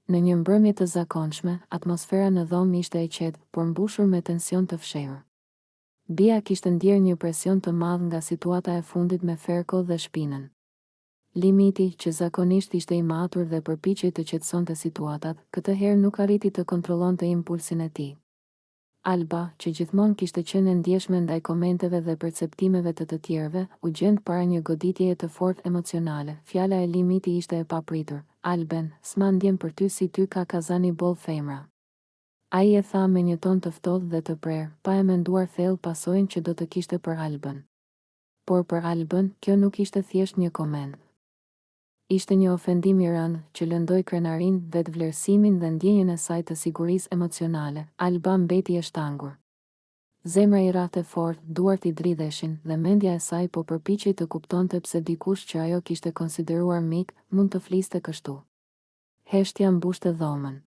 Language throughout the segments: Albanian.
Në një mbrëmje të zakonshme, atmosfera në dhomë ishte e qetë, por mbushur me tension të fshehur. Bia kishte ndjerë një presion të madh nga situata e fundit me Ferko dhe shpinën. Limiti, që zakonisht ishte i matur dhe përpiqej të qetësonte situatat, këtë herë nuk arriti të kontrollonte impulsin e tij. Alba, që gjithmonë kishte qenë e ndjeshme ndaj komenteve dhe perceptimeve të tjerëve, u gjend para një goditjeje të fortë emocionale. Fjala e Limiti ishte e papritur. Alben, s'ma ndjen për ty si ty ka kazani boll femra. Ai e tha me një ton të ftohtë dhe të prerë, pa e menduar thellë pasojën që do të kishte për Albën. Por për Albën, kjo nuk ishte thjesht një koment. Ishte një ofendim i rëndë që lëndoi krenarinë, vetvlerësimin dhe ndjenjen e saj të sigurisë emocionale. Alba mbeti e shtangur. Zemra i rrahte fort, duart i dridheshin dhe mendja e saj po përpiqej të kuptonte pse dikush që ajo kishte konsideruar mik mund të fliste kështu. Heshtja mbushte dhomën.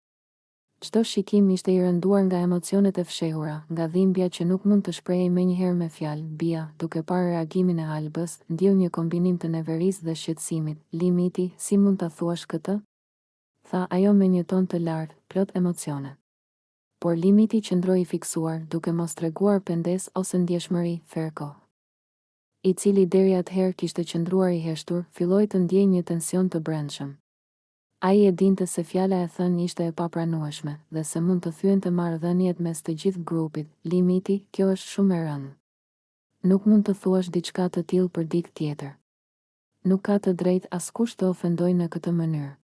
Çdo shikim ishte i rënduar nga emocionet e fshehura, nga dhimbja që nuk mund të shprehej menjëherë me fjalë. Bia, duke parë reagimin e Albës, ndjeu një kombinim të neverisë dhe shqetësimit. Limiti, si mund ta thuash këtë? Tha ajo me një ton të lartë, plot emocione. Por Limiti qëndroi i fiksuar, duke mos treguar pendes ose ndjeshmëri. Ferko, i cili deri atëherë kishte qëndruar i heshtur, filloi të ndjejë një tension të brendshëm. Ai e dinte se fjala e thënë ishte e papranueshme dhe se mund të thyente marrëdhëniet mes të gjithë grupit. Limiti, kjo është shumë e rëndë. Nuk mund të thuash diçka të tillë për dikë tjetër. Nuk ka të drejtë askush të ofendojë në këtë mënyrë.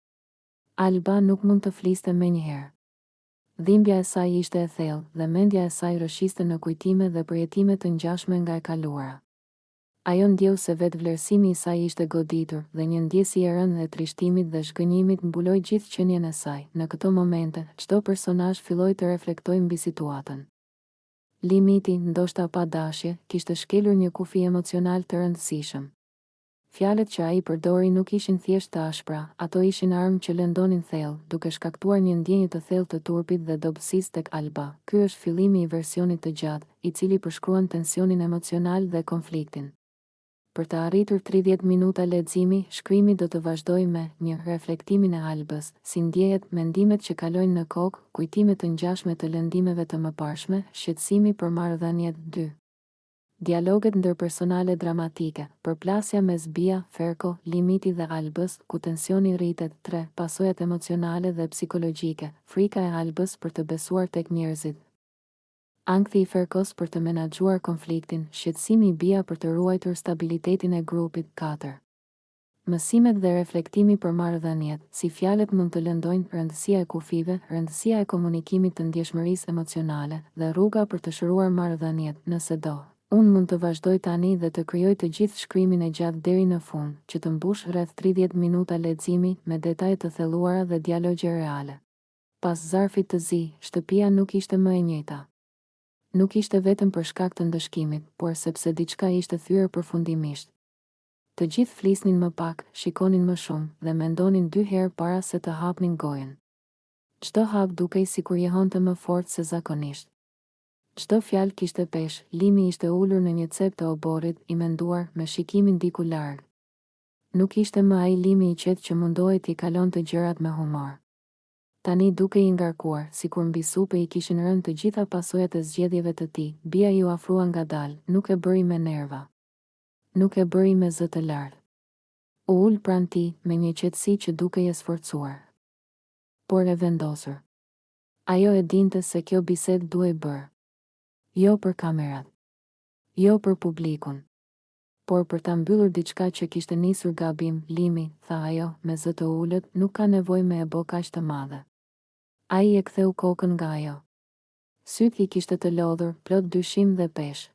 Alba nuk mund të fliste menjëherë. Dhimbja e saj ishte e thellë dhe mendja e saj rrëshiste në kujtime dhe përjetime të ngjashme nga e kaluara. Ajo ndjeu se vetvlerësimi i saj ishte goditur dhe një ndjesi e rëndë e trishtimit dhe zhgënjimit mbuloi gjithë qenien e saj. Në këto momente, çdo personazh filloi të reflektojë mbi situatën. Limiti, ndoshta pa dashje, kishte shkelur një kufi emocional të rëndësishëm. Fjalët që ai përdori nuk ishin thjesht të ashpra, ato ishin armë që lëndonin thellë, duke shkaktuar një ndjenjë të thellë të turpit dhe dobësisë tek Alba. Ky është fillimi i versionit të gjatë, i cili përshkruan tensionin emocional dhe konfliktin. Për të arritur 30 minuta leximi, shkrimi do të vazhdojë me një reflektimin e Albës, si ndjehet, mendimet që kalojnë në kokë, kujtime të ngjashme të lëndimeve të mëparshme, shqetësimi për marrëdhëniet. 2. Dialoget ndërpersonale dramatike, përplasja mes Bia, Ferko, Limiti dhe Albës, ku tensioni rritet. 3. Pasojat emocionale dhe psikologjike, frika e Albës për të besuar tek njerëzit. Ankthi i Ferkos për të menaxhuar konfliktin, shqetësimi i Bia për të ruajtur stabilitetin e grupit. 4. Mësimet dhe reflektimi për marrëdhëniet, si fjalët mund të lëndojnë, rëndësia e kufive, rëndësia e komunikimit të ndjeshmërisë emocionale dhe rruga për të shëruar marrëdhëniet. Nëse do, unë mund të vazhdoj tani dhe të krijoj të gjithë shkrimin e gjatë deri në fund, që të mbush rreth 30 minuta leximi me detaje të thelluara dhe dialogje reale. Pas zarfit të zi, shtëpia nuk ishte më e njëjta. Nuk ishte vetëm për shkak të ndëshkimit, por sepse diçka ishte thyer përfundimisht. Të gjithë flisnin më pak, shikonin më shumë dhe mendonin 2 herë para se të hapnin gojën. Çdo hap dukej sikur jehonte më fort se zakonisht. Çdo fjalë kishte peshë. Limi ishte ulur në një cep të oborrit, i menduar, me shikimin diku larg. Nuk ishte më ai Limi i qetë që mundohej t'i kalonte gjërat me humor. Tani duke i ngarkuar, sikur mbi supë i kishin rënë të gjitha pasojat e zgjedhjeve të tij. Bia ju afrua ngadalë, nuk e bëri me nerva. Nuk e bëri me zë të lartë. U ul pranë tij me një qetësi që dukej e sforcuar, por e vendosur. Ajo e dinte se kjo bisedë duhej bërë. Jo për kamerat. Jo për publikun. Por për ta mbyllur diçka që kishte nisur gabim. Limi, tha ajo, me zë të ulët, nuk ka nevojë me e bë kaq të madhe. Ai e ktheu kokën nga ajo. Syt i kishte të lodhur, plot dyshim dhe peshë.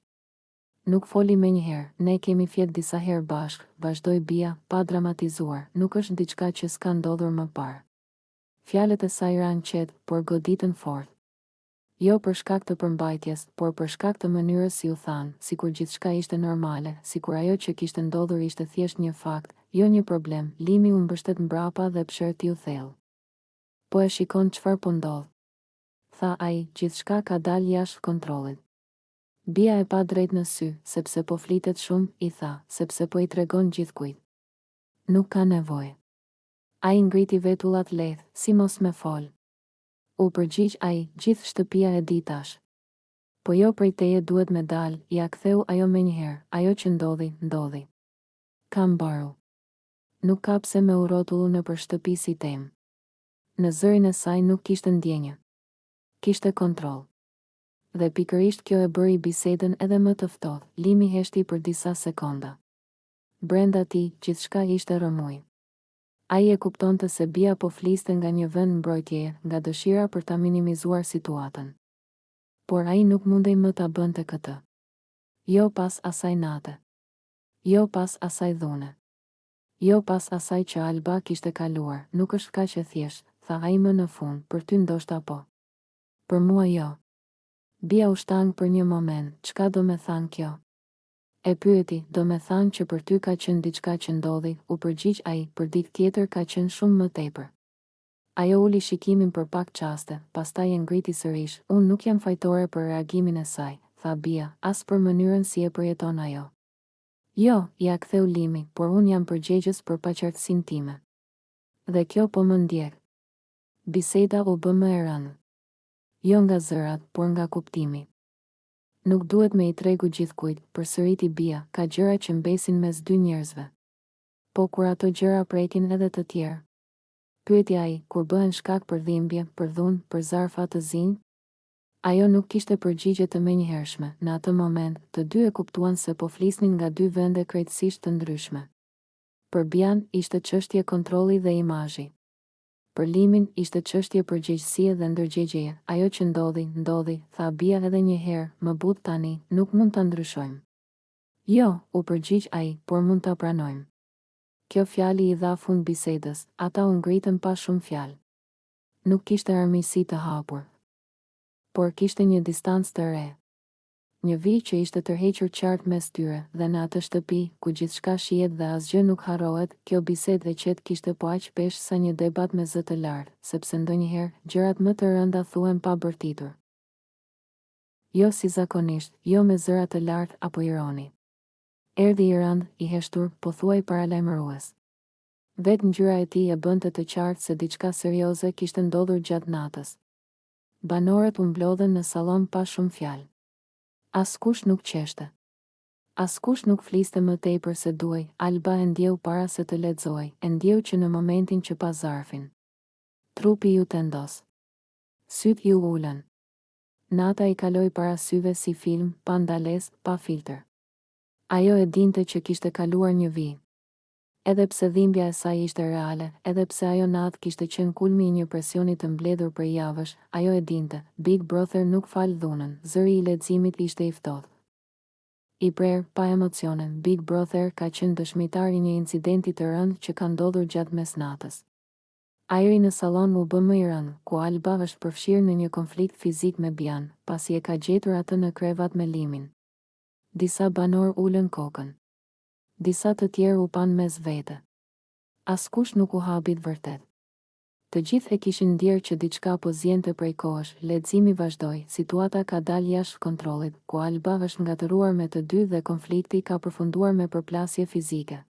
Nuk foli menjëherë, ne kemi fjetë disa herë bashkë, vazhdoi Bia, pa dramatizuar, nuk është diçka që s'ka ndodhur më parë. Fjalët e saj ranë qetë, por goditën fort. Jo për shkak të përmbajtjes, por për shkak të mënyrës si u thanë, sikur gjithçka ishte normale, sikur ajo që kishte ndodhur ishte thjesht një fakt, jo një problem. Limi u mbështet mbrapa dhe pshërti u thellë. Po e shikon çfarë po ndodh, tha ai, gjithçka ka dalë jashtë kontrollit. Bia e pa drejt në sy, sepse po flitet shumë, i tha, sepse po i tregon gjithkujt. Nuk ka nevojë. Ai ngriti vetullat lehtë, si mos me fol. U përgjigj ai, gjithë shtëpia e di tash. Po jo prej teje duhet me dal, ja ktheu ajo menjëherë, ajo që ndodhi, ndodhi. Kam mbaru. Nuk ka pse me u rrotullu në për shtëpi si tem. Në zërin e saj nuk kishte ndjenjë. Kishte kontroll. Dhe pikërisht kjo e bëri bisedën edhe më të ftohtë. Limi heshti për disa sekonda. Brenda tij, gjithçka ishte rrëmuj. Ai e kuptonte se bia po fliste nga një vend mbrojtjeje, nga dëshira për ta minimizuar situatën. Por ai nuk mundej më ta bënte këtë. Jo pas asaj nate. Jo pas asaj dhune. Jo pas asaj që Alba kishte kaluar, nuk është kaq e thjesht, tha ai më në fund, për ty ndoshta po. Për mua jo. Bia u shtang për një moment, çka do me than kjo? E pyeti, do me than që për ty ka qenë diçka që ndodhi, u përgjigj ai, për ditë tjetër ka qenë shumë më tepër. Ajo uli shikimin për pak qaste, pastaj e ngriti sërish, unë nuk jam fajtore për reagimin e saj, tha Bia, as për mënyrën si e përjeton ajo. Jo, ja ktheu Limi, por unë jam përgjegjës për paqartësinë time. Dhe kjo po më ndjek. Biseda u bë më e rëndë. Jo nga zërat, por nga kuptimi. Nuk duhet me I tregu gjithkujt, përsëriti Bia, ka gjëra që mbesin mes dy njerëzve. Po kur ato gjëra prekin edhe të tjerë. Pyeti ai, kur bëhen shkak për dhimbje, për dhunë, për zarfa të zinj? Ajo nuk kishte përgjigje të menjëhershme. Në atë moment, të dy e kuptuan se po flisnin nga dy vende krejtësisht të ndryshme. Për Bian ishte çështje kontrolli dhe imazhi. Për Limin ishte çështje përgjegjësie dhe ndërgjegjeje. Ajo që ndodhi, ndodhi, tha Bia edhe një herë, më but tani, nuk mund ta ndryshojmë. Jo, u përgjigj ai, por mund ta pranojmë. Kjo fjali I dha fund bisedës, ata u ngritën pa shumë fjalë. Nuk kishte armiqësi të hapur, por kishte një distancë të re. Një vijë që ishte tërhequr qartë mes tyre, dhe në atë shtëpi, ku gjithçka shihet dhe asgjë nuk harrohet, kjo bisedë e qetë kishte po aq peshë sa një debat me zë të lartë, sepse ndonjëherë gjërat më të rënda thuhen pa bërtitur. Jo si zakonisht, jo me zëra të lartë apo ironi. Erdhi I rënd, I heshtur, pothuaj paralajmërues. Vetë ngjyra e tij e bënte të qartë se diçka serioze kishte ndodhur gjatë natës. Banorët u mblodhen në sallon pa shumë fjalë. Askush nuk qeshte. Askush nuk fliste më tepër se duhej. Alba e ndjeu para se të lexoj, e ndjeu që në momentin që pa zarfin. Trupi ju tendos. Syt ju ulën. Nata I kaloi para syve si film, pa ndalesë, pa filtër. Ajo e dinte që kishte kaluar një vijë. Edhe pse dhimbja e saj ishte reale, edhe pse ajo natë kishte qenë kulmi I një presioni të mbledhur për javësh, ajo e dinte, Big Brother nuk fal dhunën, zëri I leximit ishte I ftohtë. I prerë, pa emocione, Big Brother ka qenë dëshmitar I një incidenti të rëndë që ka ndodhur gjatë mesnatës. Ajri në sallon u bë më I rëndë, ku Alba është përfshirë në një konflikt fizik me Bian, pasi e ka gjetur atë në krevat me Limin. Disa banor ulën kokën. Disa të tjerë u pan mes vete. Askush nuk u habit vërtet. Të gjithë e kishin ndjerë që diçka po zjente prej kohësh, leximi vazhdoi, situata ka dalë jashtë kontrollit, ku Alba është ngatëruar me të dy dhe konflikti ka përfunduar me përplasje fizike.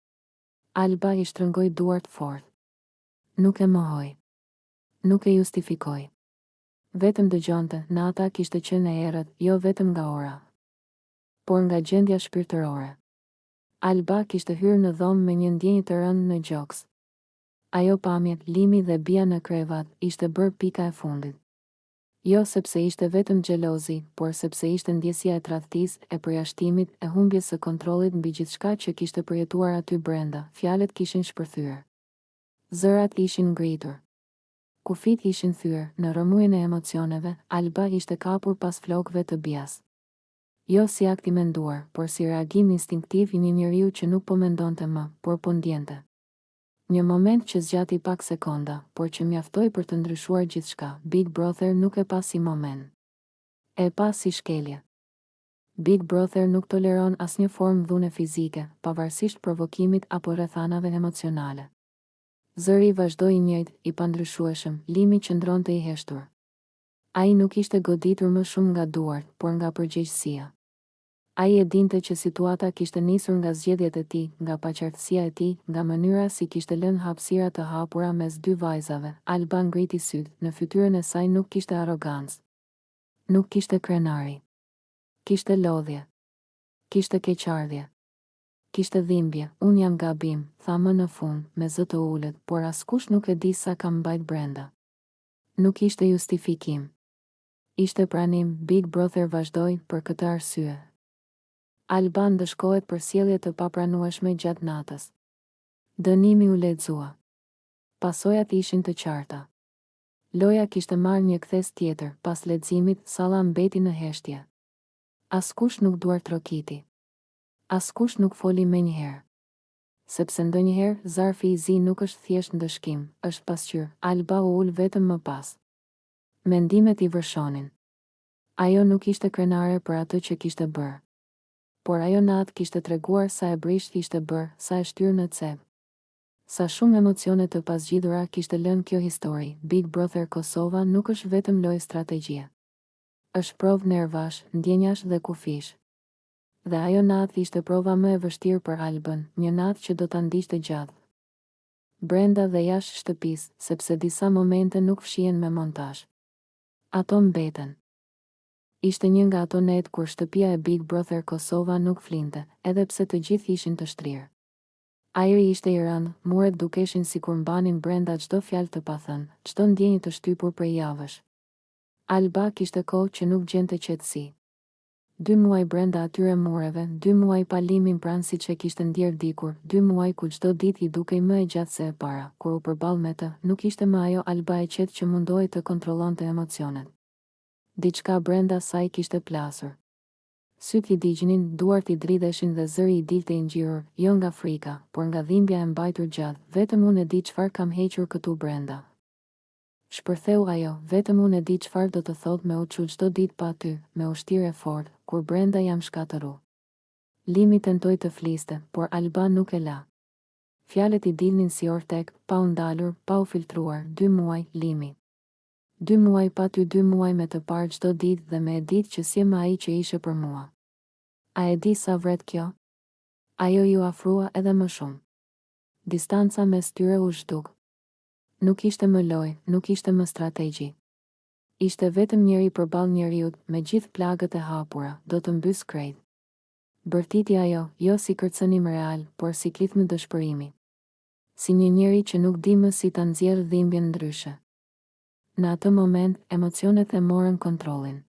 Alba I shtrëngoi duart fort. Nuk e mohoi. Nuk e justifikoi. Vetëm dëgjonte, nata kishte qenë e errët, jo vetëm nga ora, por nga gjendja shpirtërore. Alba kishte hyrë në dhomë me një ndjenjë të rëndë në gjoks. Ajo pamjet, Limi dhe Bia në krevat, ishte bërë pika e fundit. Jo sepse ishte vetëm xhelozi, por sepse ishte ndjesia e tradhtisë, e përjashtimit, e humbjes së kontrollit mbi gjithçka që kishte përjetuar aty brenda. Fjalët kishin shpërthyer. Zërat ishin ngritur. Kufit ishin thyer, në rrëmujën e emocioneve, Alba ishte kapur pas flokëve të Bias. Jo si akt I menduar, por si reagim instinktiv I një njeriu që nuk po mendonte më, por po ndjente. Një moment që zgjati pak sekonda, por që mjaftoi për të ndryshuar gjithçka. Big Brother nuk e pa si moment. E pa si shkelje. Big Brother nuk toleron asnjë formë dhune fizike, pavarësisht provokimit apo rrethanave emocionale. Zëri vazhdoi I njëjtë, I pandryshueshëm, Limi qëndronte I heshtur. Ai nuk ishte goditur më shumë nga duart, por nga përgjegjësia. Ai e dinte që situata kishte nisur nga zgjedhjet e tij, nga paqartësia e tij, nga mënyra si kishte lënë hapësira të hapura mes dy vajzave. Alba ngriti syt, në fytyrën e saj nuk kishte arrogancë. Nuk kishte krenari. Kishte lodhje. Kishte keqardhje. Kishte dhimbje. Unë jam gabim, tha më në fund, me zë të ulët, por askush nuk e di sa kam mbajt brenda. Nuk ishte justifikim. Ishte pranim. Big Brother vazhdoi për këtë arsye. Alba ndëshkohet për sjellje të papranueshme gjatë natës. Dënimi u lexua. Pasojat ishin të qarta. Loja kishte marrë një kthes tjetër. Pas leximit, salla mbeti në heshtje. Askush nuk duartrokiti. Askush nuk foli menjëherë. Sepse ndonjëherë zarfi i zi nuk është thjesht ndëshkim, është pasqyrë. Alba u ul vetëm më pas. Mendimet i vërshonin. Ajo nuk ishte krenare për atë që kishte bërë. Por ajo natë kishte treguar sa e brisht ishte bërë, sa e shtyrë në cep. Sa shumë emocione të pasgjidhura kishte lënë kjo histori. Big Brother Kosova nuk është vetëm lojë strategjie. Është provë nervash, ndjenjash dhe kufish. Dhe ajo natë ishte prova më e vështirë për Albën, një natë që do ta ndiqte gjatë. Brenda dhe jashtë shtëpisë, sepse disa momente nuk fshihen me montazh. Ato mbeten. Ishte një nga ato net kur shtëpia e Big Brother Kosova nuk flinte, edhe pse të gjithë ishin të shtrirë. Ajri ishte i rëndë, muret dukeshin sikur mbanin brenda çdo fjalë të pathënë, çdo ndjenjë të shtypur për javësh. Alba kishte kohë që nuk gjente qetësi. 2 muaj brenda atyre mureve, 2 muaj pa limin pranë siç e kishte ndjerë dikur, 2 muaj ku çdo ditë i dukej më e gjatë se e para. Kur u përball me të, nuk ishte më ajo Alba e qetë që mundohej të kontrollonte emocionet. Diçka brenda saj kishte plasur. Syt i digjnin, duart i dridheshin dhe zëri i dilte i ngjyrur, jo nga frika, por nga dhimbja e mbajtur gjatë. Vetëm unë e di çfarë kam hequr këtu brenda. Shpërtheu ajo, vetëm unë e di çfarë do të thotë me u çu çdo ditë pa ty, me ushtirë e fortë, kur brenda jam shkatëru. Limi tentoi të fliste, por Alba nuk e la. Fjalët i dilnin si ortek, pa u ndalur, pa u filtruar. 2 muaj, Limi. 2 muaj pa ty, 2 muaj me të parë çdo ditë dhe me e ditë që si më ai që ishe për mua. A e di sa vret kjo? Ajo ju afrua edhe më shumë. Distanca mes tyre u zhduk. Nuk ishte më lojë, nuk ishte më strategji. Ishte vetëm njëri përballë njeriut, me gjithë plagët e hapura, do të mbys krejt. Bërtiti ajo, jo si kërcënim real, por si klithmë dëshpërimi. Si një njeri që nuk di më si ta nxjerrë dhimbjen ndryshe. Në atë moment, emocionet e morën kontrollin.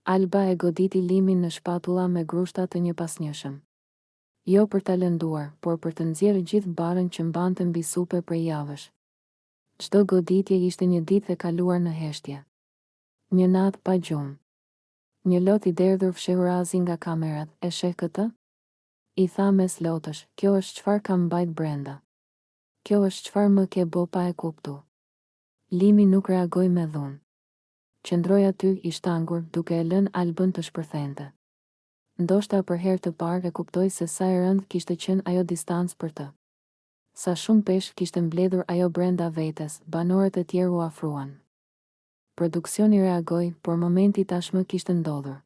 Alba e goditi Limin në shpatulla me grushta të një pasnjëshëm. Jo për ta lënduar, por për të nxjerrë gjithë barën që mbante mbi supe për javësh. Çdo goditje ishte një ditë e kaluar në heshtje. Një natë pa gjumë. Një lot i derdhur fshehurazi nga kamerat. E sheh këtë? I tha mes lotësh, kjo është çfarë kam mbajt brenda. Kjo është çfarë më ke bo pa e kuptu. Limi nuk reagoi me dhunë. Qëndroi aty i shtangur, duke e lënë Albën të shpërthente. Ndoshta për herë të parë e kuptoi se sa e rëndë kishte qenë ajo distancë për të. Sa shumë peshë kishte mbledhur ajo brenda vetes, banorët e tjerë u afruan. Produksioni reagoi, por momenti tashmë kishte ndodhur.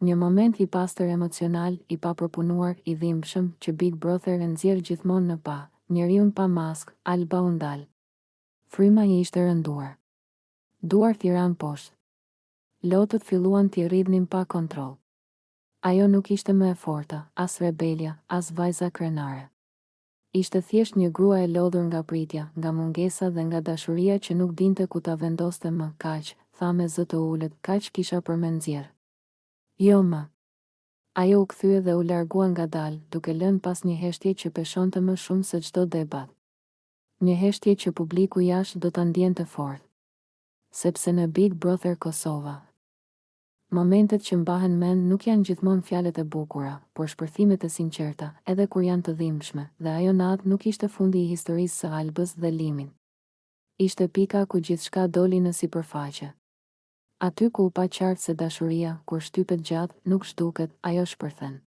Një moment i pastër emocional, i papërpunuar, i dhimbshëm, që Big Brother e nxjerr gjithmonë në pa. Njeriu pa maskë, Alba u ndal. Fryma i ishte rënduar. Duart i ran poshtë. Lotët filluan t'i rridhnin pa kontroll. Ajo nuk ishte më e forta, as rebelja, as vajza krenare. Ishte thjesht një grua e lodhur nga pritja, nga mungesa dhe nga dashuria që nuk dinte ku ta vendoste më. Kaq, tha me zë të ulët, kaq kisha për me nxjerr. Jo më. Ajo u kthye dhe u largua ngadalë, duke lënë pas një heshtje që peshonte më shumë se çdo debat. Një heshtje që publiku jashtë do ta ndjente fort. Sepse në Big Brother Kosova, momentet që mbahen mend nuk janë gjithmonë fjalët e bukura, por shpërthimet e sinqerta, edhe kur janë të dhimbshme, dhe ajo natë nuk ishte fundi i historisë së Albës dhe Limin. Ishte pika ku gjithçka doli në sipërfaqe. Aty ku u pa qartë se dashuria, kur shtypet gjatë, nuk zhduket, ajo shpërthen.